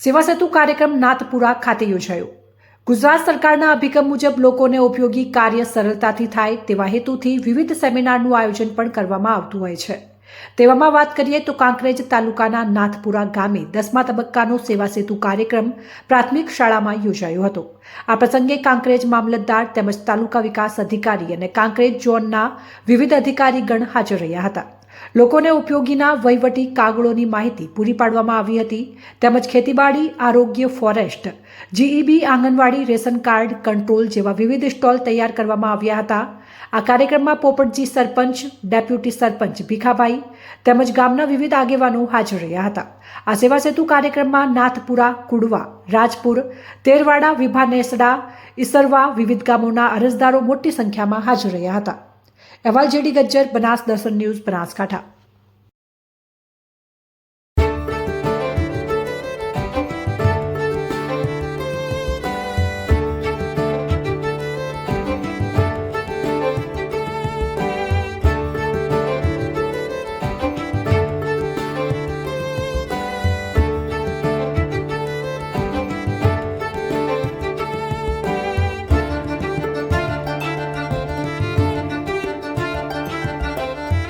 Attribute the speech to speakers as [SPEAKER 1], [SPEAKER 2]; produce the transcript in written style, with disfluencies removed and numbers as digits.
[SPEAKER 1] સેવા સેતુ કાર્યક્રમ નાથપુરા ખાતે યોજાયો। ગુજરાત સરકારના અભિગમ મુજબ લોકોને ઉપયોગી કાર્ય સરળતાથી થાય તેવા હેતુથી વિવિધ સેમિનારનું આયોજન પણ કરવામાં આવતું હોય છે। તેવામાં વાત કરીએ તો કાંકરેજ તાલુકાના નાથપુરા ગામે 10મા તબક્કાનો સેવા સેતુ કાર્યક્રમ પ્રાથમિક શાળામાં યોજાયો હતો। આ પ્રસંગે કાંકરેજ મામલતદાર તેમજ તાલુકા વિકાસ અધિકારી અને કાંકરેજ ઝોનના વિવિધ અધિકારીગણ હાજર રહ્યા હતા। લોકોને ઉપયોગીના વહીવટી કાગળોની માહિતી પૂરી પાડવામાં આવી હતી તેમજ ખેતીવાડી, આરોગ્ય, ફોરેસ્ટ, જીઈબી, આંગણવાડી, રેશન કાર્ડ કંટ્રોલ જેવા વિવિધ સ્ટોલ તૈયાર કરવામાં આવ્યા હતા। આ કાર્યક્રમમાં પોપટજી સરપંચ, ડેપ્યુટી સરપંચ ભીખાભાઈ તેમજ ગામના વિવિધ આગેવાનો હાજર રહ્યા હતા। આ સેવા સેતુ કાર્યક્રમમાં નાથપુરા, કુડવા, રાજપુર, તેરવાડા, વિભાનેસડા, ઈસરવા વિવિધ ગામોના અરજદારો મોટી સંખ્યામાં હાજર રહ્યા હતા। અહેવાલ જેડી ગજ્જર, બનાસ દર્શન ન્યૂઝ, બનાસકાંઠા।